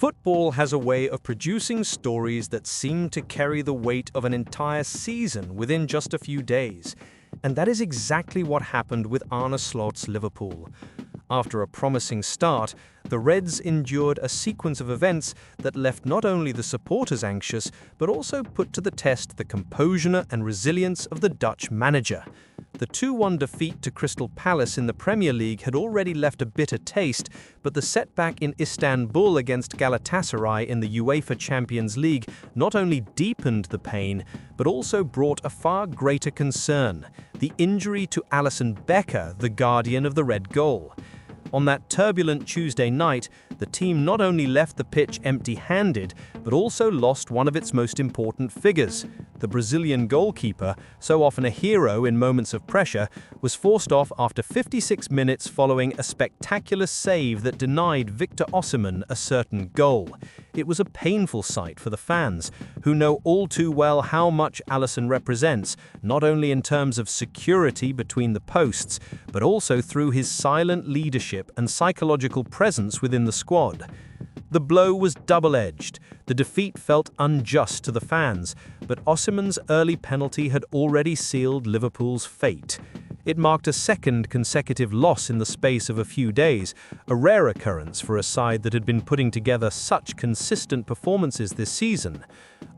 Football has a way of producing stories that seem to carry the weight of an entire season within just a few days. And that is exactly what happened with Arne Slot's Liverpool. After a promising start, the Reds endured a sequence of events that left not only the supporters anxious, but also put to the test the composure and resilience of the Dutch manager. The 2-1 defeat to Crystal Palace in the Premier League had already left a bitter taste, but the setback in Istanbul against Galatasaray in the UEFA Champions League not only deepened the pain, but also brought a far greater concern: the injury to Alisson Becker, the guardian of the red goal. On that turbulent Tuesday night, the team not only left the pitch empty-handed, but also lost one of its most important figures. The Brazilian goalkeeper, so often a hero in moments of pressure, was forced off after 56 minutes following a spectacular save that denied Victor Osimhen a certain goal. It was a painful sight for the fans, who know all too well how much Alisson represents, not only in terms of security between the posts, but also through his silent leadership and psychological presence within the squad. The blow was double-edged. The defeat felt unjust to the fans, but Osimhen's early penalty had already sealed Liverpool's fate. It marked a second consecutive loss in the space of a few days, a rare occurrence for a side that had been putting together such consistent performances this season.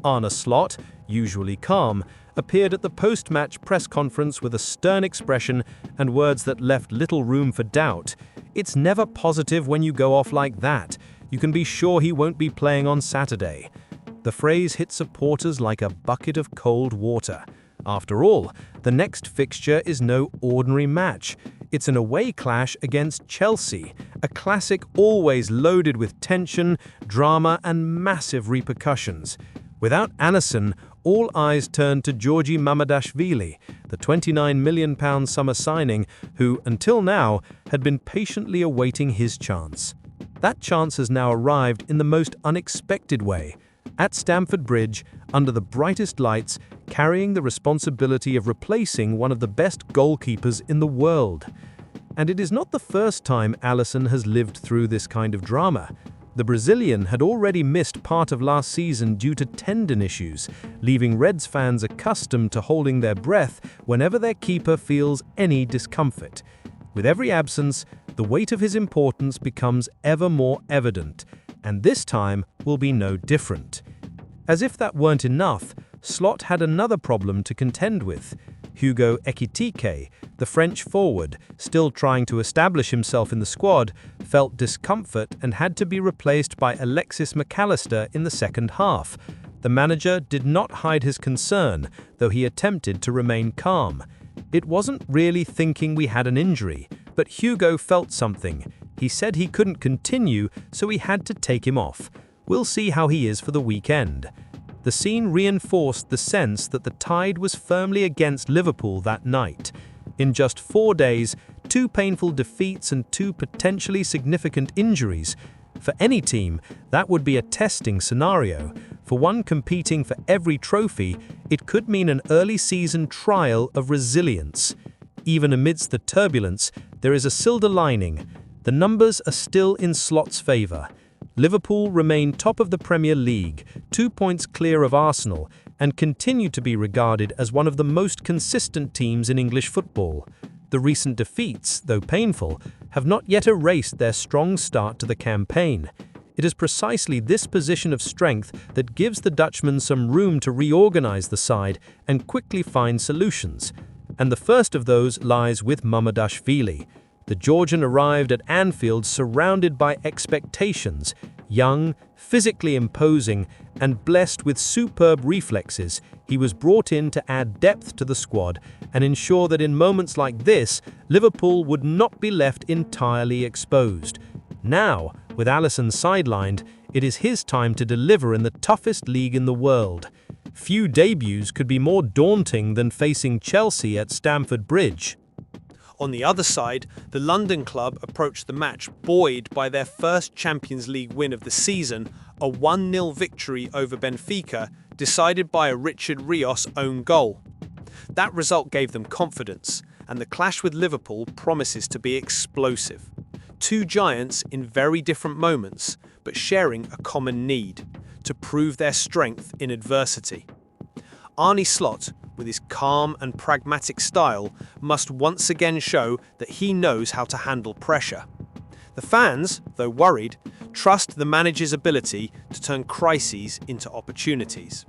Arne Slot, usually calm, appeared at the post-match press conference with a stern expression and words that left little room for doubt. "It's never positive when you go off like that. You can be sure he won't be playing on Saturday." The phrase hit supporters like a bucket of cold water. After all, the next fixture is no ordinary match. It's an away clash against Chelsea, a classic always loaded with tension, drama, and massive repercussions. Without Alisson, all eyes turned to Georgi Mamardashvili, the £29 million summer signing, who, until now, had been patiently awaiting his chance. That chance has now arrived in the most unexpected way. At Stamford Bridge, under the brightest lights, carrying the responsibility of replacing one of the best goalkeepers in the world. And it is not the first time Alisson has lived through this kind of drama. The Brazilian had already missed part of last season due to tendon issues, leaving Reds fans accustomed to holding their breath whenever their keeper feels any discomfort. With every absence, the weight of his importance becomes ever more evident, and this time will be no different. As if that weren't enough, Slot had another problem to contend with. Hugo Ekitike, the French forward, still trying to establish himself in the squad, felt discomfort and had to be replaced by Alexis McAllister in the second half. The manager did not hide his concern, though he attempted to remain calm. It wasn't really thinking we had an injury, but Hugo felt something. He said he couldn't continue, so he had to take him off. We'll see how he is for the weekend. The scene reinforced the sense that the tide was firmly against Liverpool that night. In just 4 days, 2 painful defeats and 2 potentially significant injuries. For any team, that would be a testing scenario. For one competing for every trophy, it could mean an early season trial of resilience. Even amidst the turbulence, there is a silver lining. The numbers are still in Slot's favour. Liverpool remain top of the Premier League, 2 points clear of Arsenal, and continue to be regarded as one of the most consistent teams in English football. The recent defeats, though painful, have not yet erased their strong start to the campaign. It is precisely this position of strength that gives the Dutchmen some room to reorganise the side and quickly find solutions. And the first of those lies with Mamardashvili. The Georgian arrived at Anfield surrounded by expectations. Young, physically imposing, and blessed with superb reflexes, he was brought in to add depth to the squad and ensure that in moments like this, Liverpool would not be left entirely exposed. Now, with Alisson sidelined, it is his time to deliver in the toughest league in the world. Few debuts could be more daunting than facing Chelsea at Stamford Bridge. On the other side, the London club approached the match buoyed by their first Champions League win of the season, a 1-0 victory over Benfica, decided by a Richard Rios own goal. That result gave them confidence, and the clash with Liverpool promises to be explosive. Two giants in very different moments, but sharing a common need to prove their strength in adversity. Arne Slot, with his calm and pragmatic style, must once again show that he knows how to handle pressure. The fans, though worried, trust the manager's ability to turn crises into opportunities.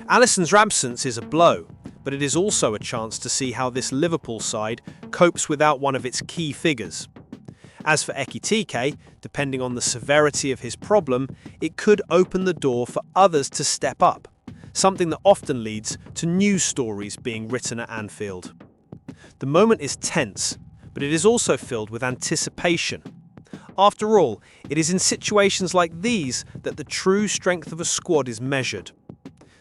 Alisson's absence is a blow, but it is also a chance to see how this Liverpool side copes without one of its key figures. As for Ekitike, depending on the severity of his problem, it could open the door for others to step up, something that often leads to news stories being written at Anfield. The moment is tense, but it is also filled with anticipation. After all, it is in situations like these that the true strength of a squad is measured.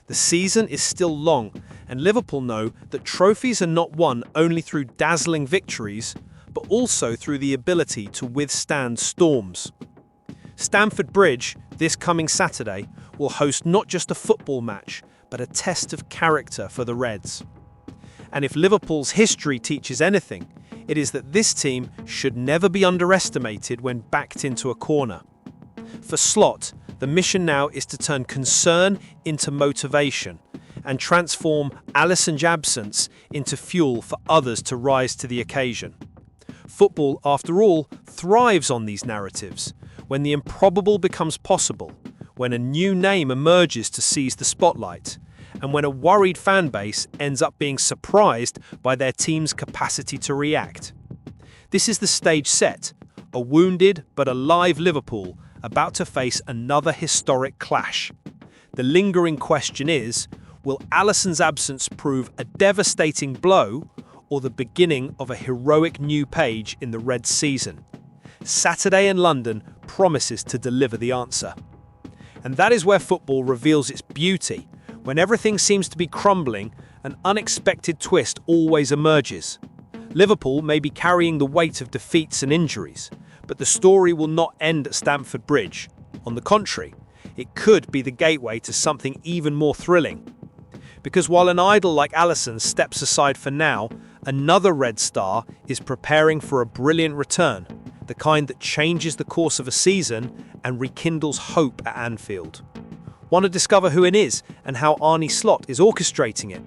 The season is still long, and Liverpool know that trophies are not won only through dazzling victories, but also through the ability to withstand storms. Stamford Bridge, this coming Saturday, will host not just a football match, but a test of character for the Reds. And if Liverpool's history teaches anything, it is that this team should never be underestimated when backed into a corner. For Slot, the mission now is to turn concern into motivation and transform Alisson's absence into fuel for others to rise to the occasion. Football, after all, thrives on these narratives, when the improbable becomes possible, when a new name emerges to seize the spotlight, and when a worried fan base ends up being surprised by their team's capacity to react. This is the stage set, a wounded but alive Liverpool about to face another historic clash. The lingering question is, will Alisson's absence prove a devastating blow or the beginning of a heroic new page in the Reds' season? Saturday in London promises to deliver the answer. And that is where football reveals its beauty. When everything seems to be crumbling, an unexpected twist always emerges. Liverpool may be carrying the weight of defeats and injuries, but the story will not end at Stamford Bridge. On the contrary, it could be the gateway to something even more thrilling. Because while an idol like Alisson steps aside for now, another Red star is preparing for a brilliant return, the kind that changes the course of a season and rekindles hope at Anfield. Want to discover who it is and how Arne Slot is orchestrating it?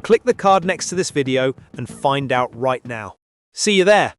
Click the card next to this video and find out right now. See you there!